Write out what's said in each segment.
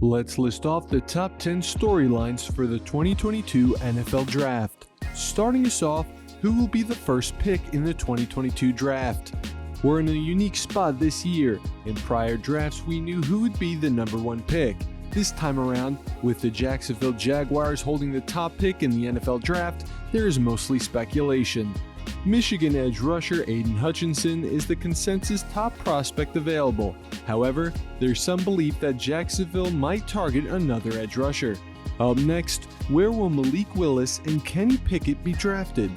Let's list off the top 10 storylines for the 2022 NFL Draft. Starting us off, who will be the first pick in the 2022 draft? We're in a unique spot this year. In prior drafts, we knew who would be the number one pick. This time around, with the Jacksonville Jaguars holding the top pick in the NFL Draft, there is mostly speculation. Michigan edge rusher Aiden Hutchinson is the consensus top prospect available. However, there's some belief that Jacksonville might target another edge rusher. Up next, where will Malik Willis and Kenny Pickett be drafted?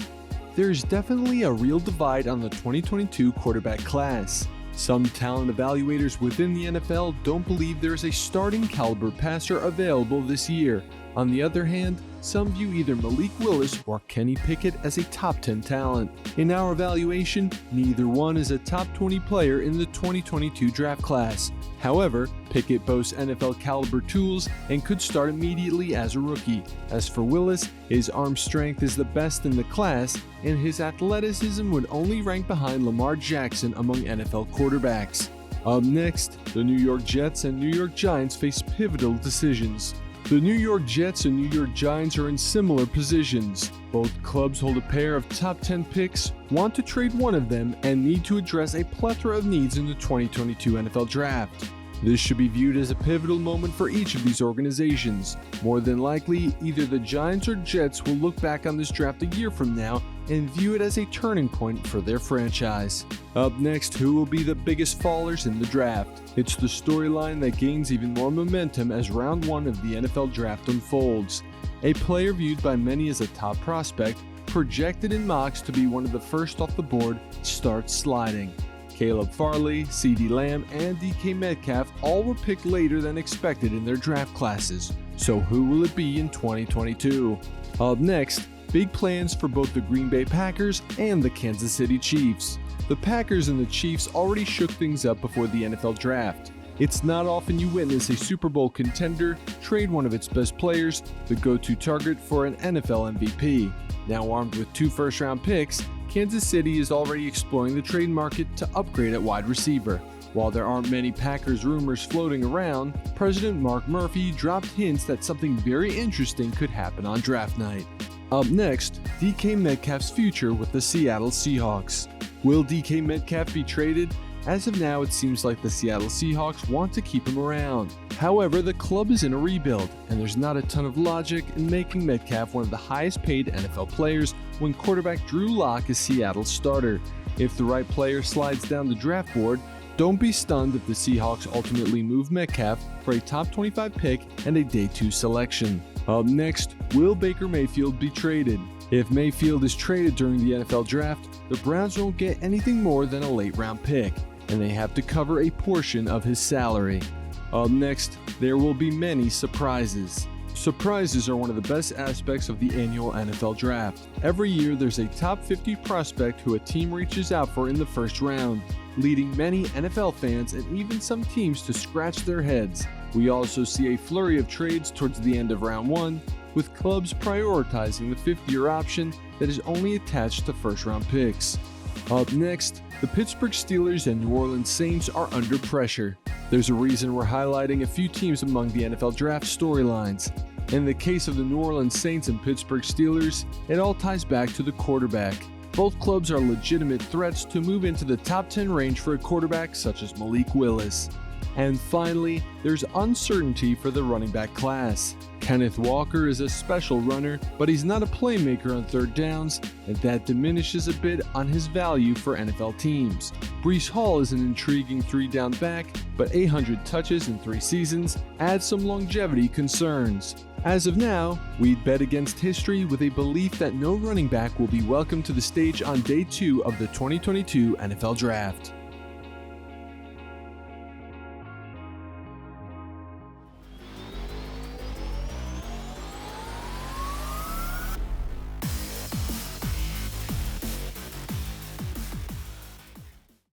There's definitely a real divide on the 2022 quarterback class. Some talent evaluators within the NFL don't believe there is a starting caliber passer available this year. On the other hand, some view either Malik Willis or Kenny Pickett as a top 10 talent. In our evaluation, neither one is a top 20 player in the 2022 draft class. However, Pickett boasts NFL caliber tools and could start immediately as a rookie. As for Willis, his arm strength is the best in the class, and his athleticism would only rank behind Lamar Jackson among NFL quarterbacks. Up next, the New York Jets and New York Giants face pivotal decisions. The New York Jets and New York Giants are in similar positions. Both clubs hold a pair of top 10 picks, want to trade one of them, and need to address a plethora of needs in the 2022 NFL Draft. This should be viewed as a pivotal moment for each of these organizations. More than likely, either the Giants or Jets will look back on this draft a year from now and view it as a turning point for their franchise. Up next, who will be the biggest fallers in the draft? It's the storyline that gains even more momentum as round one of the NFL Draft unfolds. A player viewed by many as a top prospect, projected in mocks to be one of the first off the board, starts sliding. Caleb Farley, CeeDee Lamb, and DK Metcalf all were picked later than expected in their draft classes. So who will it be in 2022? Up next, big plans for both the Green Bay Packers and the Kansas City Chiefs. The Packers and the Chiefs already shook things up before the NFL Draft. It's not often you witness a Super Bowl contender trade one of its best players, the go-to target for an NFL MVP. Now armed with 2 first-round picks, Kansas City is already exploring the trade market to upgrade at wide receiver. While there aren't many Packers rumors floating around, President Mark Murphy dropped hints that something very interesting could happen on draft night. Up next, DK Metcalf's future with the Seattle Seahawks. Will DK Metcalf be traded? As of now, it seems like the Seattle Seahawks want to keep him around. However, the club is in a rebuild, and there's not a ton of logic in making Metcalf one of the highest paid NFL players when quarterback Drew Lock is Seattle's starter. If the right player slides down the draft board, don't be stunned if the Seahawks ultimately move Metcalf for a top 25 pick and a day 2 selection. Up next, will Baker Mayfield be traded? If Mayfield is traded during the NFL Draft, the Browns won't get anything more than a late round pick, and they have to cover a portion of his salary. Up next, there will be many surprises. Surprises are one of the best aspects of the annual NFL Draft. Every year, there's a top 50 prospect who a team reaches out for in the first round, leading many NFL fans and even some teams to scratch their heads. We also see a flurry of trades towards the end of round 1, with clubs prioritizing the 5th-year option that is only attached to first-round picks. Up next, the Pittsburgh Steelers and New Orleans Saints are under pressure. There's a reason we're highlighting a few teams among the NFL Draft storylines. In the case of the New Orleans Saints and Pittsburgh Steelers, it all ties back to the quarterback. Both clubs are legitimate threats to move into the top 10 range for a quarterback such as Malik Willis. And finally, there's uncertainty for the running back class. Kenneth Walker is a special runner, but he's not a playmaker on third downs, and that diminishes a bit on his value for NFL teams. Breece Hall is an intriguing 3-down back, but 800 touches in 3 seasons adds some longevity concerns. As of now, we'd bet against history with a belief that no running back will be welcomed to the stage on day 2 of the 2022 NFL Draft.